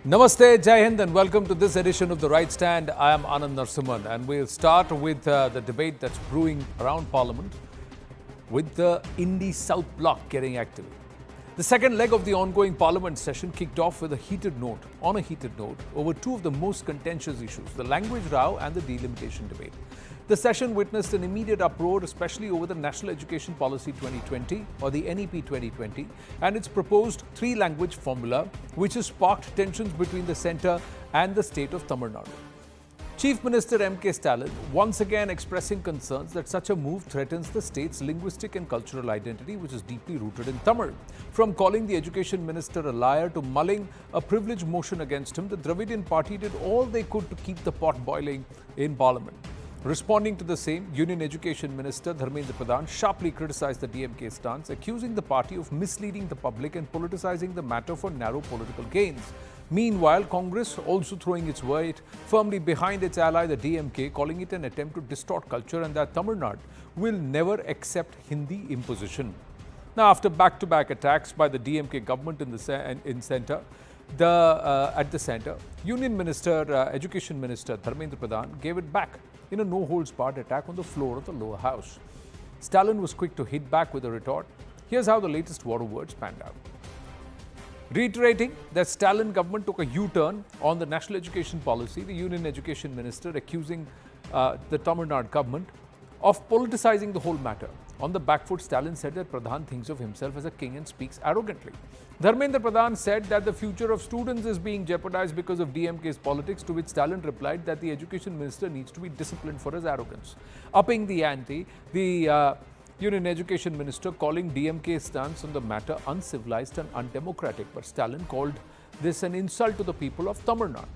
Namaste, Jai Hind, and welcome to this edition of The Right Stand. I am Anand Narasimhan, and we'll start with the debate that's brewing around Parliament with the Indie South Bloc getting active. The second leg of the ongoing Parliament session kicked off with a heated note, over two of the most contentious issues, the language row and the delimitation debate. The session witnessed an immediate uproar, especially over the National Education Policy 2020 or the NEP 2020 and its proposed three-language formula, which has sparked tensions between the centre and the state of Tamil Nadu. Chief Minister M.K. Stalin once again expressing concerns that such a move threatens the state's linguistic and cultural identity, which is deeply rooted in Tamil. From calling the Education Minister a liar to mulling a privilege motion against him, the Dravidian party did all they could to keep the pot boiling in Parliament. Responding to the same, Union Education Minister Dharmendra Pradhan sharply criticised the DMK stance, accusing the party of misleading the public and politicising the matter for narrow political gains. Meanwhile, Congress also throwing its weight firmly behind its ally, the DMK, calling it an attempt to distort culture and that Tamil Nadu will never accept Hindi imposition. Now, after back-to-back attacks by the DMK government at the centre, Union Minister, Education Minister Dharmendra Pradhan gave it back in a no-holds-barred attack on the floor of the lower house. Stalin was quick to hit back with a retort. Here's how the latest war of words panned out. Reiterating that Stalin government took a U-turn on the national education policy, the Union Education Minister accusing the Tamil Nadu government of politicizing the whole matter. On the back foot, Stalin said that Pradhan thinks of himself as a king and speaks arrogantly. Dharmendra Pradhan said that the future of students is being jeopardized because of DMK's politics, to which Stalin replied that the education minister needs to be disciplined for his arrogance. Upping the ante, the Union Education Minister calling DMK's stance on the matter uncivilized and undemocratic, but Stalin called this an insult to the people of Tamil Nadu.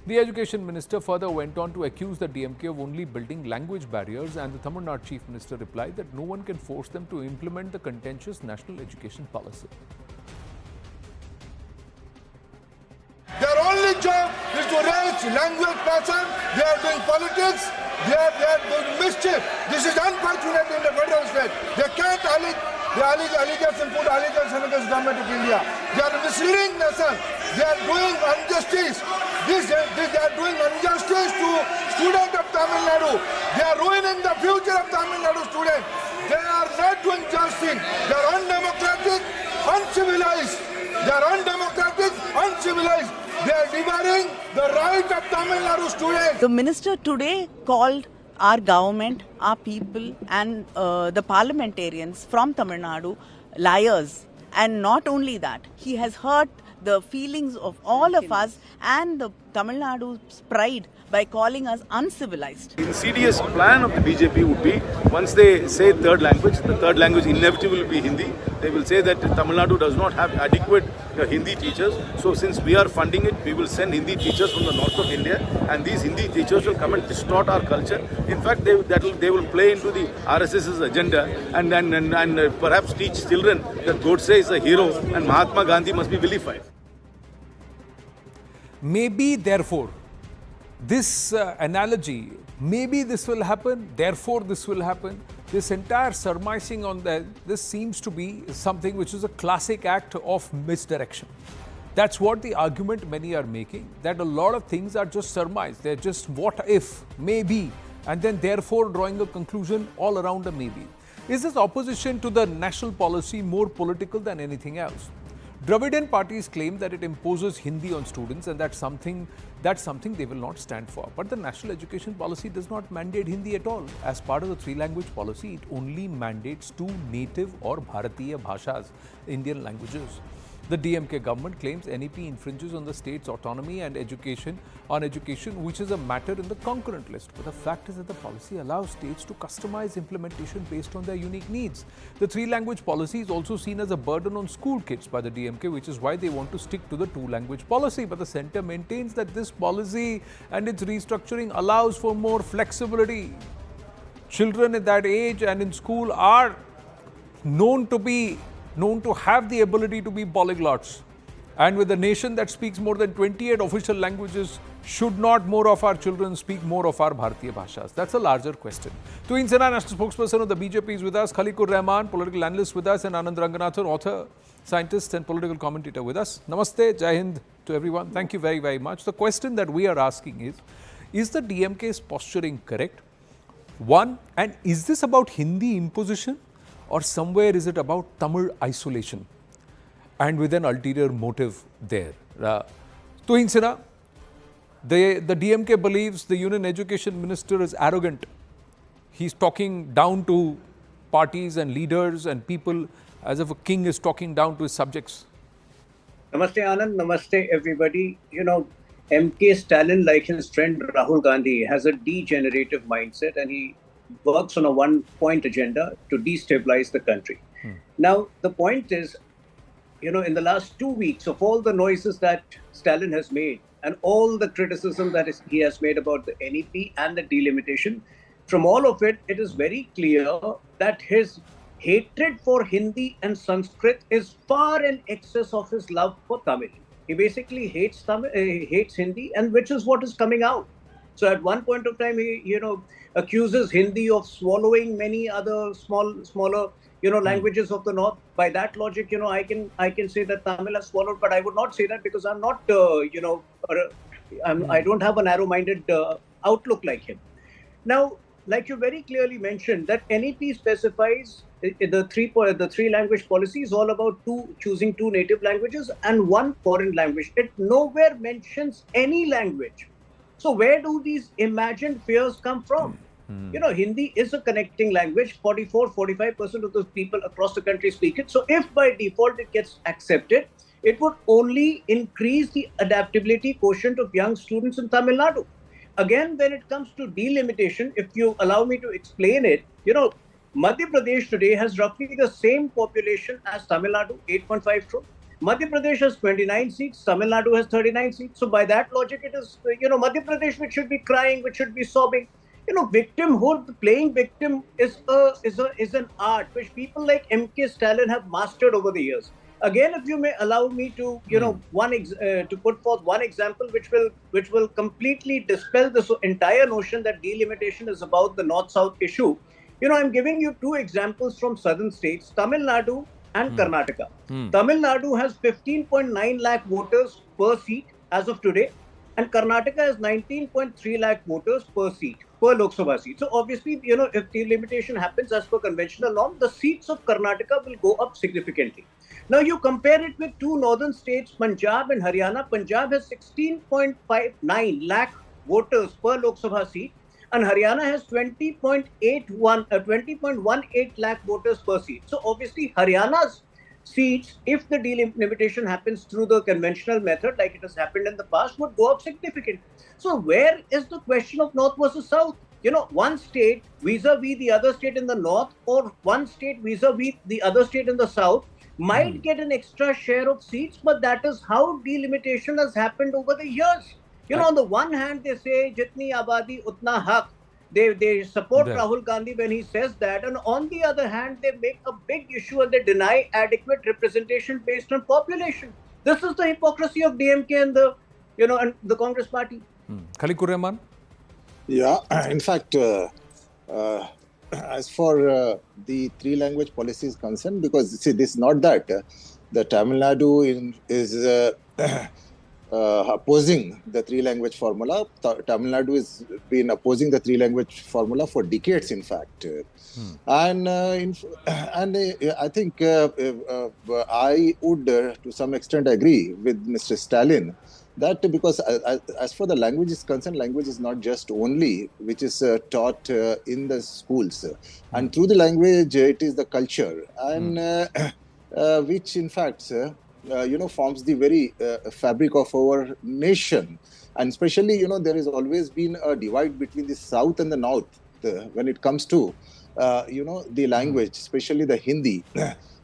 The Education Minister further went on to accuse the DMK of only building language barriers, and the Tamil Nadu Chief Minister replied that no one can force them to implement the contentious national education policy. Their only job is to raise language passion. They are doing politics. They are doing mischief. This is unfortunate in the federal state. They can't put allegations against government of India. They are misleading nation. They are doing injustice. They are doing injustice to students of Tamil Nadu. They are ruining the future of Tamil Nadu students. They are not doing justice. They are undemocratic, uncivilized. They are undemocratic, uncivilized. They are devouring the right of Tamil Nadu students. The minister today called our government, our people and the parliamentarians from Tamil Nadu liars. And not only that, he has hurt the feelings of all of us and the Tamil Nadu's pride by calling us uncivilized. The insidious plan of the BJP would be, once they say third language, the third language inevitably will be Hindi. They will say that Tamil Nadu does not have adequate Hindi teachers. So since we are funding it, we will send Hindi teachers from the north of India, and these Hindi teachers will come and distort our culture. In fact, they will play into the RSS's agenda and perhaps teach children that Godse is a hero and Mahatma Gandhi must be vilified. Maybe, therefore, this analogy, maybe this will happen, therefore this will happen, this entire surmising on that, this seems to be something which is a classic act of misdirection. That's what the argument many are making, that a lot of things are just surmise, they're just what if, maybe, and then therefore drawing a conclusion all around a maybe. Is this opposition to the national policy more political than anything else? Dravidian parties claim that it imposes Hindi on students, and that's something they will not stand for. But the national education policy does not mandate Hindi at all. As part of the three-language policy, it only mandates two native or Bharatiya Bhashas, Indian languages. The DMK government claims NEP infringes on the state's autonomy and education, which is a matter in the concurrent list. But the fact is that the policy allows states to customize implementation based on their unique needs. The three-language policy is also seen as a burden on school kids by the DMK, which is why they want to stick to the two-language policy. But the centre maintains that this policy and its restructuring allows for more flexibility. Children at that age and in school are known to have the ability to be polyglots. And with a nation that speaks more than 28 official languages, should not more of our children speak more of our Bharatiya Bhashas? That's a larger question. Tuin Sena, national spokesperson of the BJP, is with us. Khalikur Rahman, political analyst, with us. And Anand Ranganathan, author, scientist and political commentator, with us. Namaste, Jai Hind to everyone. Thank you very, very much. The question that we are asking is the DMK's posturing correct? One, and is this about Hindi imposition, or somewhere is it about Tamil isolation? And with an ulterior motive there. Tuhin Sena, the DMK believes the Union Education Minister is arrogant. He's talking down to parties and leaders and people as if a king is talking down to his subjects. Namaste Anand, namaste everybody. You know, MK Stalin, like his friend Rahul Gandhi, has a degenerative mindset and he works on a one-point agenda to destabilize the country. Now, the point is, you know, in the last 2 weeks of all the noises that Stalin has made and all the criticism that he has made about the NEP and the delimitation, from all of it, it is very clear that his hatred for Hindi and Sanskrit is far in excess of his love for Tamil. He basically hates Tamil, hates Hindi, and which is what is coming out. So at one point of time, he, you know, accuses Hindi of swallowing many other smaller, you know, languages of the north. By that logic, you know, I can say that Tamil has swallowed, but I would not say that because I'm not, you know, I don't have a narrow-minded outlook like him. Now, like you very clearly mentioned, that NEP specifies the three language policy is all about choosing two native languages and one foreign language. It nowhere mentions any language. So where do these imagined fears come from? You know, Hindi is a connecting language. 45% of those people across the country speak it. So if by default it gets accepted, it would only increase the adaptability quotient of young students in Tamil Nadu. Again, when it comes to delimitation, if you allow me to explain it, you know, Madhya Pradesh today has roughly the same population as Tamil Nadu, 8.5 crore. Madhya Pradesh has 29 seats, Tamil Nadu has 39 seats. So by that logic, it is, you know, Madhya Pradesh which should be crying, which should be sobbing. You know, victimhood, playing victim is an art which people like MK Stalin have mastered over the years. Again, if you may allow me to, you know, to put forth one example which will completely dispel this entire notion that delimitation is about the north-south issue. You know, I'm giving you two examples from southern states, Tamil Nadu and Karnataka. Tamil Nadu has 15.9 lakh voters per seat as of today, and Karnataka has 19.3 lakh voters per seat, per Lok Sabha seat. So obviously, you know, if delimitation happens as per conventional norm, the seats of Karnataka will go up significantly. Now you compare it with two northern states, Punjab and Haryana. Punjab has 16.59 lakh voters per Lok Sabha seat, and Haryana has 20.18 lakh voters per seat. So obviously Haryana's seats, if the delimitation happens through the conventional method, like it has happened in the past, would go up significantly. So where is the question of north versus south? You know, one state vis-a-vis the other state in the north, or one state vis-a-vis the other state in the south, might get an extra share of seats, but that is how delimitation has happened over the years. You know, on the one hand, they say, Jitni Abadi Utna Haq. They support Rahul Gandhi when he says that. And on the other hand, they make a big issue and they deny adequate representation based on population. This is the hypocrisy of DMK and the, you know, and the Congress party. Khalikur Rahman? Yeah, in fact, as for the three language policy is concerned, because see, this is not that the Tamil Nadu is opposing the three language formula. Tamil Nadu has been opposing the three language formula for decades, in fact. And I think I would to some extent agree with Mr. Stalin that because as for the language is concerned, language is not just only which is taught in the schools, and through the language it is the culture, and which in fact you know, forms the very fabric of our nation. And especially, you know, there has always been a divide between the south and the north when it comes to you know, the language, especially the Hindi.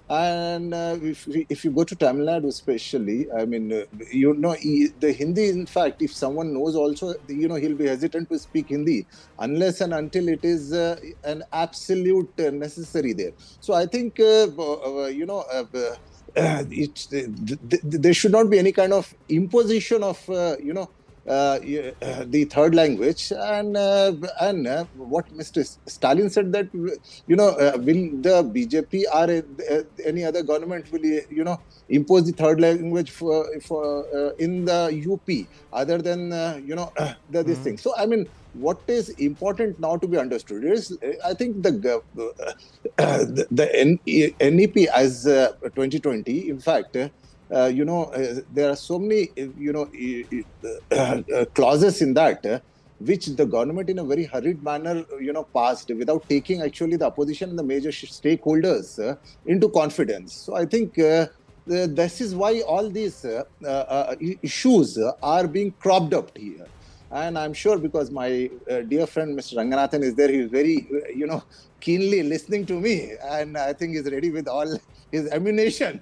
And if you go to Tamil Nadu especially, I mean, you know, the Hindi, in fact, if someone knows also, you know, he'll be hesitant to speak Hindi unless and until it is an absolute necessary there. So I think, you know, there should not be any kind of imposition of the third language, and what Mr. Stalin said, that will the BJP or any other government will impose the third language for in the UP other than this thing. So I mean, what is important now to be understood is, I think the NEP as 2020, in fact, there are so many clauses in that which the government in a very hurried manner passed without taking actually the opposition and the major stakeholders into confidence. So I think this is why all these issues are being cropped up here. And I'm sure, because my dear friend Mr. Ranganathan is there, he is very, keenly listening to me, and I think he's ready with all his ammunition.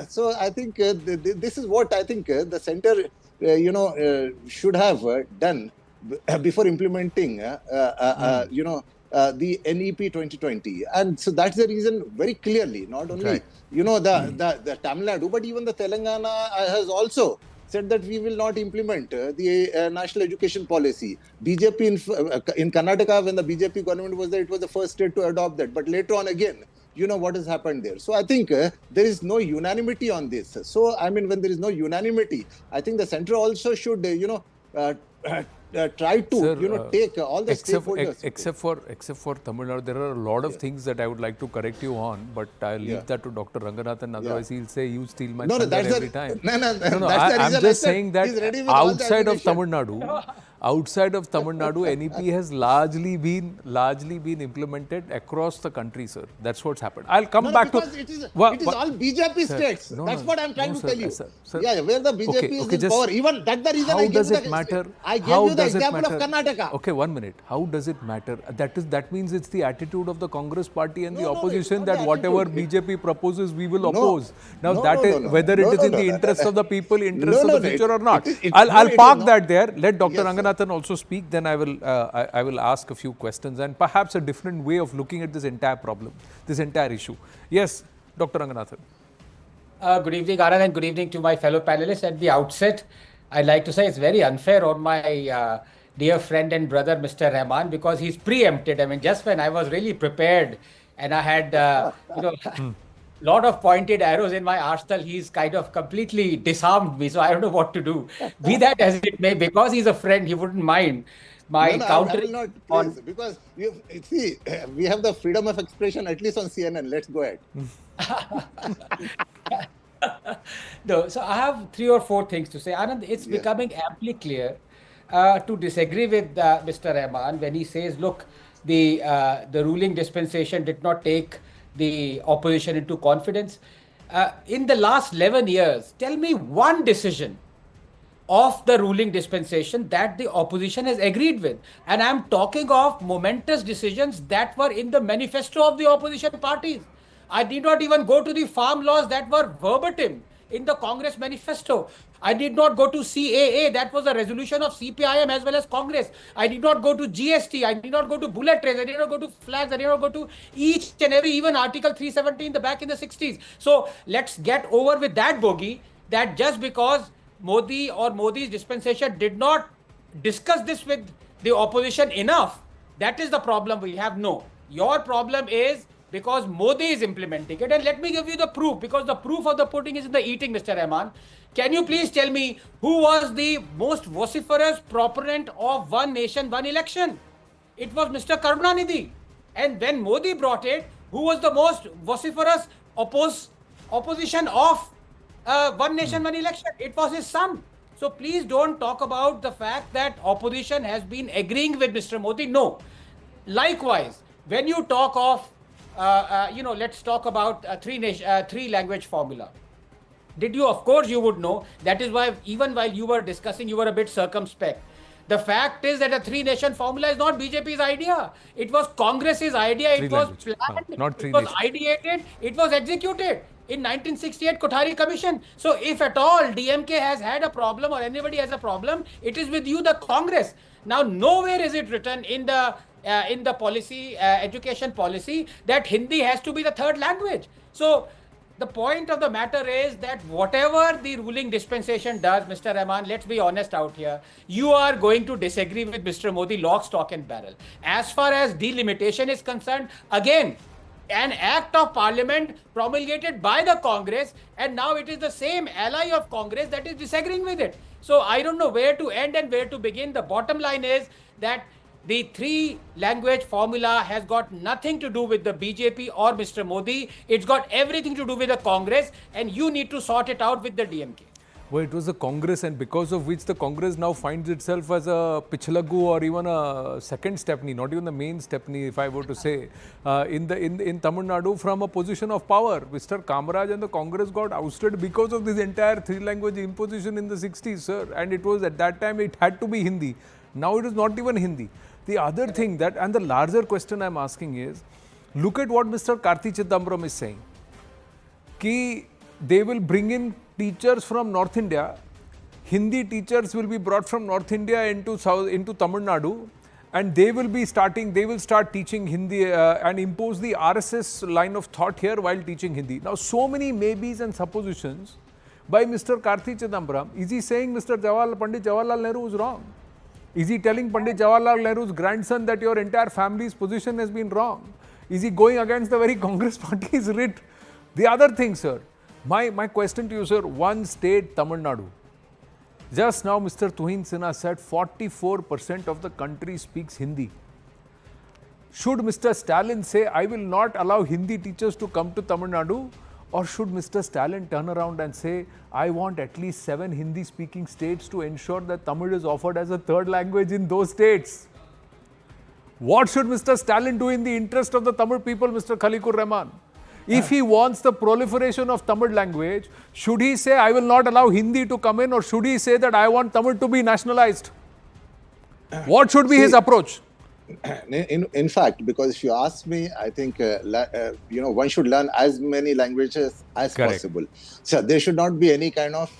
So I think this is what I think the centre, should have done before implementing, the NEP 2020. And so that's the reason, very clearly, not only, the Tamil Nadu, but even the Telangana has also said that we will not implement the national education policy. BJP in Karnataka, when the BJP government was there, it was the first state to adopt that. But later on again, what has happened there. So I think there is no unanimity on this. So I mean, when there is no unanimity, I think the centre also should, try to take all the stakeholders. Except for Tamil Nadu, there are a lot of things that I would like to correct you on, but I'll leave that to Dr. Ranganathan. Otherwise, he'll say you steal my thunder every time. I'm just saying that outside of Tamil Nadu, NEP has largely been implemented across the country, sir. That's what's happened. I'll come back to it is all BJP states. That's what I'm trying to tell you. Sir, where the BJP is in power. Even that's the reason I gave you I gave you the example of Karnataka. Okay, 1 minute. How does it matter? That means it's the attitude of the Congress party and the opposition that whatever BJP proposes, we will oppose. Now whether it is in the interest of the people, interest of the future or not. I'll park that there. Let Dr. Ranganathan also speak. Then I will ask a few questions and perhaps a different way of looking at this entire problem, this entire issue. Yes, Dr. Ranganathan. Good evening, Anand, and good evening to my fellow panelists. At the outset, I'd like to say it's very unfair on my dear friend and brother, Mr. Rahman, because he's preempted. I mean, just when I was really prepared and I had, lot of pointed arrows in my arsenal, he's kind of completely disarmed me. So I don't know what to do. Be that as it may, because he's a friend, he wouldn't mind my countering on. Because see, we have the freedom of expression, at least on CNN. Let's go ahead. No, so I have 3 or 4 things to say. Anand, it's becoming amply clear to disagree with Mr. Rahman when he says, look, the ruling dispensation did not take the opposition into confidence. In the last 11 years, tell me one decision of the ruling dispensation that the opposition has agreed with. And I'm talking of momentous decisions that were in the manifesto of the opposition parties. I did not even go to the farm laws that were verbatim in the Congress manifesto. I did not go to CAA, that was a resolution of CPIM as well as Congress. I did not go to GST, I did not go to bullet trains, I did not go to flags, I did not go to each and every, even Article 317 back in the 60s. So let's get over with that bogey, that just because Modi or Modi's dispensation did not discuss this with the opposition enough, that is the problem we have. No, your problem is because Modi is implementing it. And let me give you the proof, because the proof of the pudding is in the eating, Mr. Rahman. Can you please tell me who was the most vociferous proponent of one nation, one election? It was Mr. Karunanidhi. And when Modi brought it, who was the most vociferous opposition of one nation, one election? It was his son. So please don't talk about the fact that opposition has been agreeing with Mr. Modi. No. Likewise, when you talk of let's talk about three language formula. Did you? Of course you would know. That is why even while you were discussing, you were a bit circumspect. The fact is that a 3-nation formula is not BJP's idea. It was Congress's idea. It was planned. It was ideated. It was executed in 1968 Kothari Commission. So if at all DMK has had a problem or anybody has a problem, it is with you, the Congress. Now, nowhere is it written in the policy, education policy, that Hindi has to be the third language. So the point of the matter is that whatever the ruling dispensation does, Mr. Rahman, let's be honest out here, you are going to disagree with Mr. Modi lock, stock and barrel. As far as delimitation is concerned, again, an act of parliament promulgated by the Congress, and now it is the same ally of Congress that is disagreeing with it. So I don't know where to end and where to begin. The bottom line is that the three language formula has got nothing to do with the BJP or Mr. Modi. It's got everything to do with the Congress, and you need to sort it out with the DMK. Well, it was the Congress, and because of which the Congress now finds itself as a Pichalagu or even a second stepney, not even the main stepney, if I were to say, in Tamil Nadu from a position of power. Mr. Kamaraj and the Congress got ousted because of this entire three-language imposition in the 60s, sir. And it was at that time it had to be Hindi. Now it is not even Hindi. The other thing that, and the larger question I'm asking is, look at what Mr. Karthi Chidambaram is saying. Ki they will bring in teachers from North India, Hindi teachers will be brought from North India into Tamil Nadu, and they will start teaching Hindi and impose the RSS line of thought here while teaching Hindi. Now, so many maybes and suppositions by Mr. Karthi Chidambaram. Is he saying Pandit Jawaharlal Nehru is wrong? Is he telling Pandit Jawaharlal Nehru's grandson that your entire family's position has been wrong? Is he going against the very Congress party's writ? The other thing, sir, my question to you, sir, one state, Tamil Nadu. Just now, Mr. Tuhin Sinha said 44% of the country speaks Hindi. Should Mr. Stalin say, I will not allow Hindi teachers to come to Tamil Nadu? Or should Mr. Stalin turn around and say, I want at least 7 Hindi-speaking states to ensure that Tamil is offered as a third language in those states? What should Mr. Stalin do in the interest of the Tamil people, Mr. Khalikur Rahman? If he wants the proliferation of Tamil language, should he say, I will not allow Hindi to come in, or should he say that I want Tamil to be nationalized? What should be his approach? In fact, because if you ask me, I think one should learn as many languages as possible. So there should not be any kind of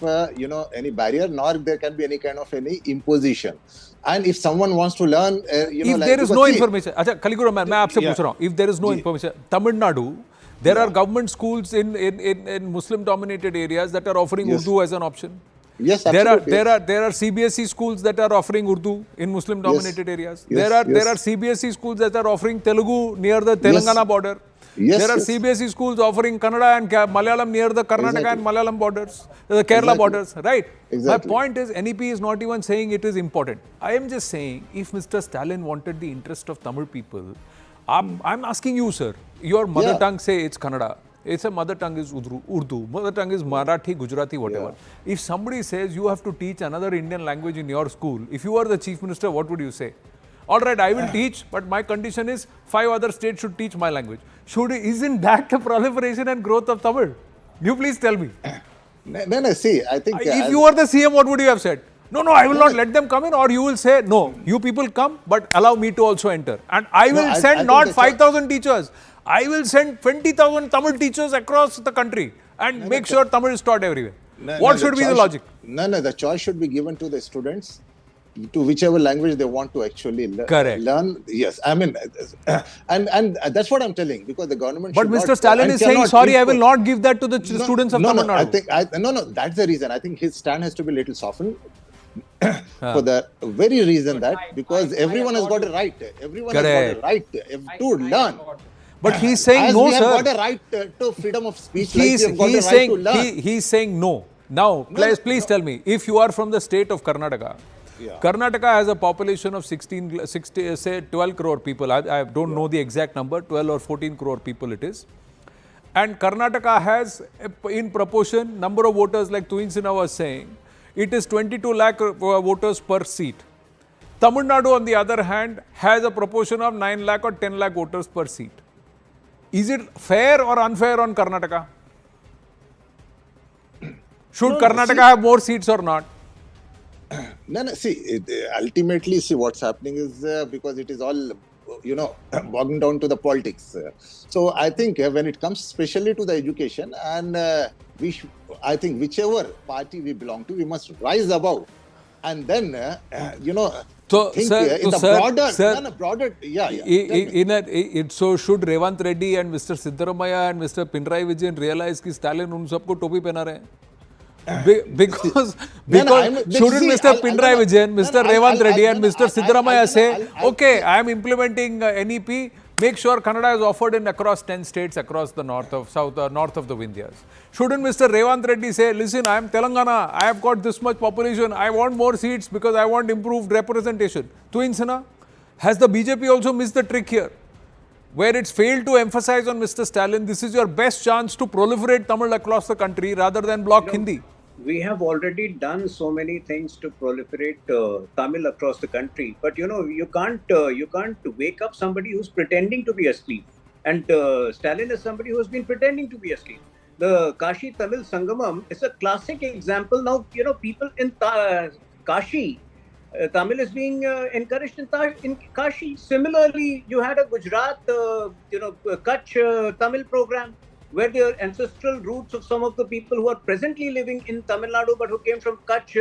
any barrier, nor there can be any kind of any imposition. And if someone wants to learn, if there is no information, Khalikur Rahman, मैं आपसे पूछ रहा हूँ. If there is no information, Tamil Nadu, there are government schools in Muslim-dominated areas that are offering Urdu as an option. Yes, absolutely. There are CBSE schools that are offering Urdu in Muslim-dominated areas. There are CBSE schools that are offering Telugu near the Telangana border. There are CBSE schools offering Kannada and Malayalam near the Karnataka and Malayalam borders, the Kerala borders, right? Exactly. My point is, NEP is not even saying it is important. I am just saying, if Mr. Stalin wanted the interest of Tamil people, I'm asking you, sir, your mother tongue, say it's Kannada. It's a mother tongue is Urdu, mother tongue is Marathi, Gujarati, whatever. If somebody says you have to teach another Indian language in your school, if you are the chief minister, what would you say? All right, I will teach, but my condition is 5 other states should teach my language. Isn't that the proliferation and growth of Tamil? You please tell me. No, see, I think... If you were the CM, what would you have said? No, I will not let them come in, or you will say, no, you people come, but allow me to also enter. And I will send not 5,000 teachers. I will send 20,000 Tamil teachers across the country and make sure Tamil is taught everywhere. What should be the logic? No, the choice should be given to the students to whichever language they want to actually learn. Yes, I mean, and that's what I'm telling, because the government. But Mr. Stalin is saying, sorry, I will not give that to the students of Tamil Nadu. That's the reason. I think his stand has to be a little softened. For the very reason that, because everyone has got a right. Everyone has got a right to learn. But he's saying no, sir. We have got a right to freedom of speech. He's saying no. Now, please tell me, if you are from the state of Karnataka, Karnataka has a population of 12 crore people. I don't know the exact number, 12 or 14 crore people it is. And Karnataka has, in proportion, number of voters, like Tuhin Sinha was saying, it is 22 lakh voters per seat. Tamil Nadu, on the other hand, has a proportion of 9 lakh or 10 lakh voters per seat. Is it fair or unfair on Karnataka? Should Karnataka have more seats or not? No, see, ultimately, see what's happening is because it is all, bogging down to the politics. So I think when it comes especially to the education, and I think whichever party we belong to, we must rise above. And then, So, think sir, in the sir, broader, sir, yeah. Tell me. so should Revant Reddy and Mr. Siddaramaiah and Mr. Pinarayi Vijayan realize कि Stalin उन सबको टोपी पहना रहे हैं? Because shouldn't Mr. Pinarayi Vijayan, Mr. Revant Reddy and Mr. Siddaramaiah say, okay, I am implementing NEP, make sure Kannada is offered in across 10 states across the north of the Vindhyas. Shouldn't Mr. Revant Reddy say, listen, I am Telangana, I have got this much population, I want more seats because I want improved representation. Tuinsana, has the BJP also missed the trick here? Where it's failed to emphasize on Mr. Stalin, this is your best chance to proliferate Tamil across the country rather than block Hindi. We have already done so many things to proliferate Tamil across the country, but you can't wake up somebody who's pretending to be asleep. And Stalin is somebody who has been pretending to be asleep. The Kashi Tamil Sangamam is a classic example. Now people in Kashi, Tamil is being encouraged in Kashi. Similarly, you had a Gujarat, Kutch Tamil program, where the ancestral roots of some of the people who are presently living in Tamil Nadu but who came from Kutch,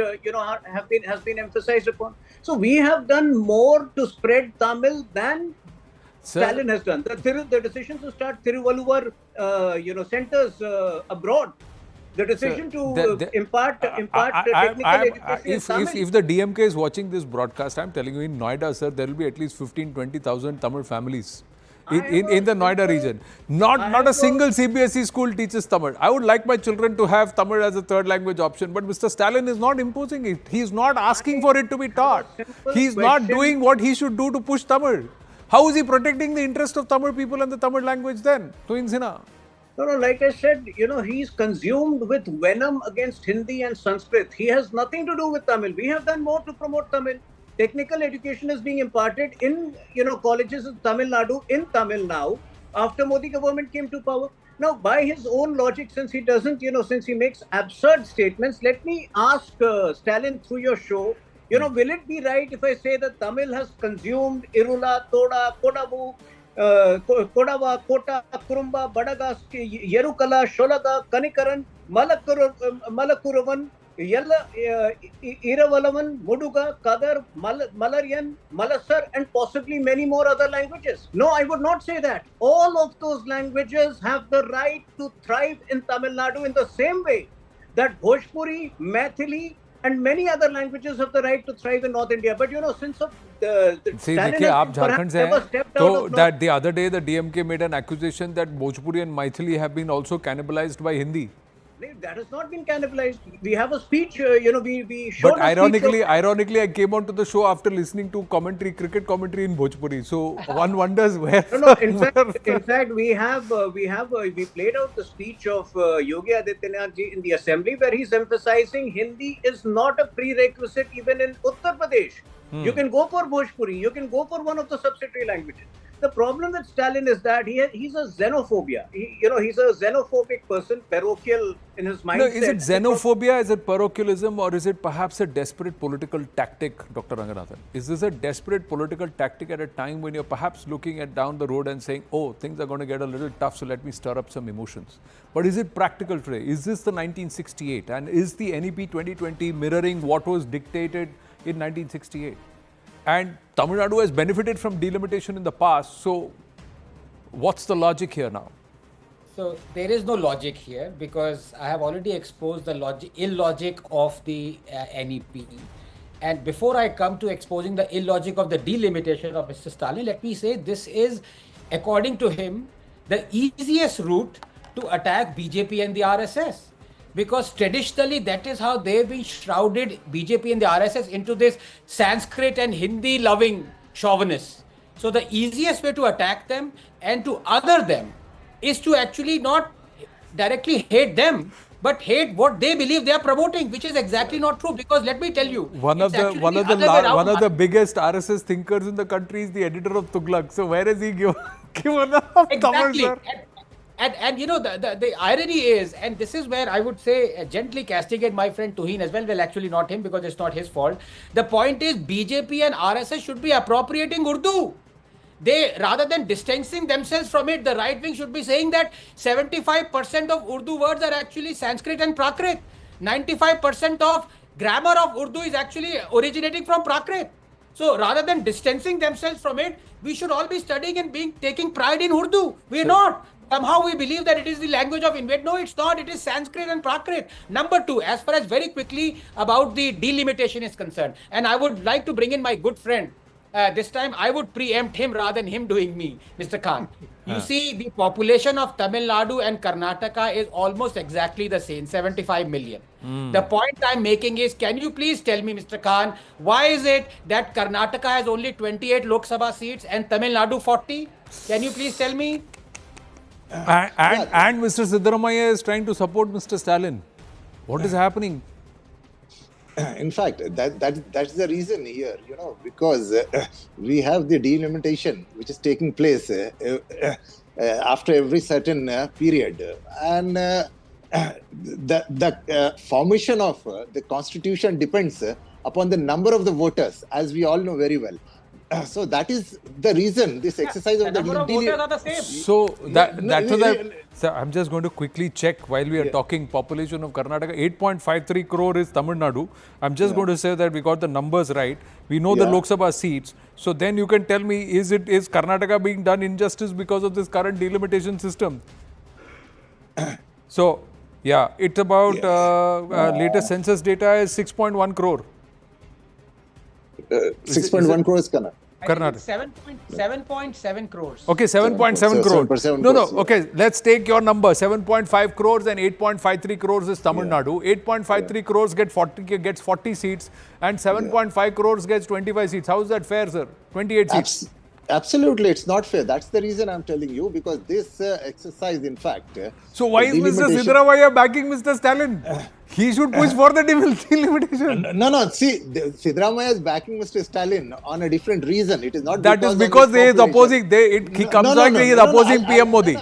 has been emphasized upon. So we have done more to spread Tamil than Stalin has done. The decision to start Thiruvalluvar, centers abroad. The decision to impart technical education. If the DMK is watching this broadcast, I'm telling you, in Noida, sir, there will be at least 15-20,000 Tamil families in the Noida region. Not a single CBSE school teaches Tamil. I would like my children to have Tamil as a third language option, but Mr. Stalin is not imposing it. He is not asking for it to be taught. He is not doing what he should do to push Tamil. How is he protecting the interest of Tamil people and the Tamil language then? Tuinsina. No, like I said, he's consumed with venom against Hindi and Sanskrit. He has nothing to do with Tamil. We have done more to promote Tamil. Technical education is being imparted in, colleges in Tamil Nadu, in Tamil now, after Modi government came to power. Now, by his own logic, since he doesn't, since he makes absurd statements, let me ask Stalin through your show, will it be right if I say that Tamil has consumed Irula, Toda, Kodavu, Kodava, Kota, Kurumba, Badagas, Yerukala, Sholaga, Kanikaran, Malakuravan, Yella, Iravalavan, Muduga, Kadar, Malarian, Malasar, and possibly many more other languages? No, I would not say that. All of those languages have the right to thrive in Tamil Nadu in the same way that Bhojpuri, Maithili, and many other languages have the right to thrive in North India. But since the देखिए आप झारखंड से हैं तो that the other day the DMK made an accusation that Bhojpuri and Maithili have been also cannibalized by Hindi. That has not been cannibalized. We have a speech, we showed. But ironically, I came onto the show after listening to cricket commentary in Bhojpuri. So one wonders where. No. In fact, we played out the speech of Yogi Adityanath ji in the assembly, where he's emphasizing Hindi is not a prerequisite even in Uttar Pradesh. You can go for Bhojpuri. You can go for one of the subsidiary languages. The problem with Stalin is that he's a xenophobia. He's a xenophobic person, parochial in his mindset. No, is it xenophobia, is it parochialism, or is it perhaps a desperate political tactic, Dr. Ranganathan? Is this a desperate political tactic at a time when you're perhaps looking down the road and saying, oh, things are going to get a little tough, so let me stir up some emotions? But is it practical today? Is this the 1968? And is the NEP 2020 mirroring what was dictated in 1968? And Tamil Nadu has benefited from delimitation in the past. So what's the logic here now? So there is no logic here because I have already exposed the illogic of the NEP. And before I come to exposing the illogic of the delimitation of Mr. Stalin, let me say this is, according to him, the easiest route to attack BJP and the RSS. Because traditionally, that is how they've been shrouded, BJP and the RSS, into this Sanskrit and Hindi-loving chauvinists. So the easiest way to attack them and to other them is to actually not directly hate them, but hate what they believe they are promoting, which is exactly not true. Because let me tell you, one of the biggest RSS thinkers in the country is the editor of Tughlaq. So where has he given up? Exactly. And the irony is, and this is where I would say gently castigate my friend Tuhin as well. Well, actually not him, because it's not his fault. The point is BJP and RSS should be appropriating Urdu. They, rather than distancing themselves from it, the right wing should be saying that 75% of Urdu words are actually Sanskrit and Prakrit. 95% of grammar of Urdu is actually originating from Prakrit. So rather than distancing themselves from it, we should all be studying and taking pride in Urdu. We're not. Somehow we believe that it is the language of invasion. No, it's not. It is Sanskrit and Prakrit. Number two, as far as very quickly about the delimitation is concerned, and I would like to bring in my good friend. This time I would preempt him rather than him doing me, Mr. Khan. You see, the population of Tamil Nadu and Karnataka is almost exactly the same, 75 million. The point I'm making is, can you please tell me, Mr. Khan, why is it that Karnataka has only 28 Lok Sabha seats and Tamil Nadu 40? Can you please tell me? And Mr. Siddaramaiah is trying to support Mr. Stalin. What is happening? In fact, that's the reason here, because we have the delimitation which is taking place after every certain period. And the formation of the constitution depends upon the number of the voters, as we all know very well. So that is the reason this exercise of the number of voters are the same. So so I'm just going to quickly check while we are talking population of Karnataka. 8.53 crore is Tamil Nadu. I'm just going to say that we got the numbers right. We know the Lok Sabha seats. So then you can tell me, is Karnataka being done injustice because of this current delimitation system? So yeah, it's about latest census data is 6.1 crore. 6.1 crores Karnataka. 7.7 crores. Okay, 7.7 crores. No. Okay, let's take your number. 7.5 crores and 8.53 crores is Tamil Nadu. 8.53 crores gets 40 seats and 7.5 crores gets 25 seats. How is that fair, sir? 28 seats. Absolutely, it's not fair. That's the reason I'm telling you, because this exercise, in fact... So why is Mr. Siddaramaiah backing Mr. Stalin? He should push for the delimitation. No. See, Siddaramaiah is backing Mr. Stalin on a different reason. It is not that is because he is opposing. He comes like he is opposing PM Modi.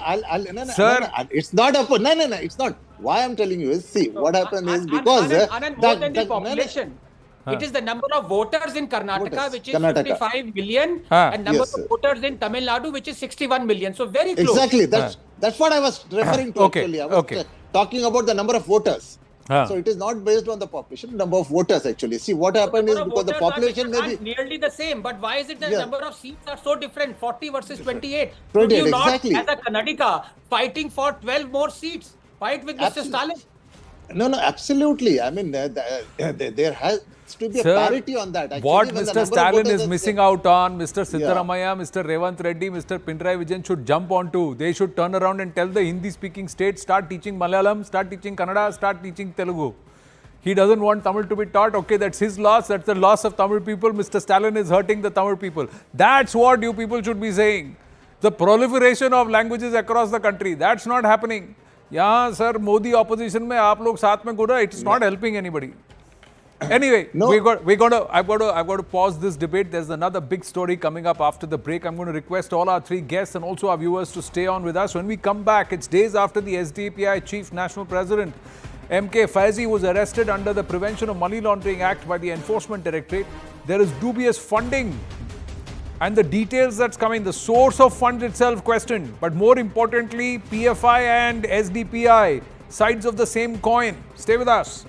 Sir, it's not opposing. No, it's not. Why I'm telling you is, see, what happened is because... Anand, more than the population. It is the number of voters in Karnataka, which is 55 million, and number of voters in Tamil Nadu, which is 61 million. So very close. Exactly. That's what I was referring to actually. I was talking about the number of voters. So it is not based on the population, number of voters actually. See, what happened is because the population may be... nearly the same, but why is it that the number of seats are so different, 40 versus 28? 28, Would you exactly. not, as a Kannadika, fighting for 12 more seats, fight with Mr. Stalin? No, absolutely. I mean, there has to be a parity on that. Actually, what Mr. Stalin is missing out on, Mr. Siddaramaiah, Mr. Revanth Reddy, Mr. Pinarayi Vijayan should jump onto. They should turn around and tell the Hindi-speaking states, start teaching Malayalam, start teaching Kannada, start teaching Telugu. He doesn't want Tamil to be taught. Okay, that's his loss. That's the loss of Tamil people. Mr. Stalin is hurting the Tamil people. That's what you people should be saying. The proliferation of languages across the country. That's not happening. Yeah, sir, Modi opposition mein aap log saath mein gura. It's not helping anybody. Anyway, I've got to pause this debate. There's another big story coming up after the break. I'm going to request all our three guests and also our viewers to stay on with us. When we come back, it's days after the SDPI Chief National President M.K. Faizi was arrested under the Prevention of Money Laundering Act by the Enforcement Directorate. There is dubious funding and the details that's coming, the source of funds itself questioned. But more importantly, PFI and SDPI, sides of the same coin. Stay with us.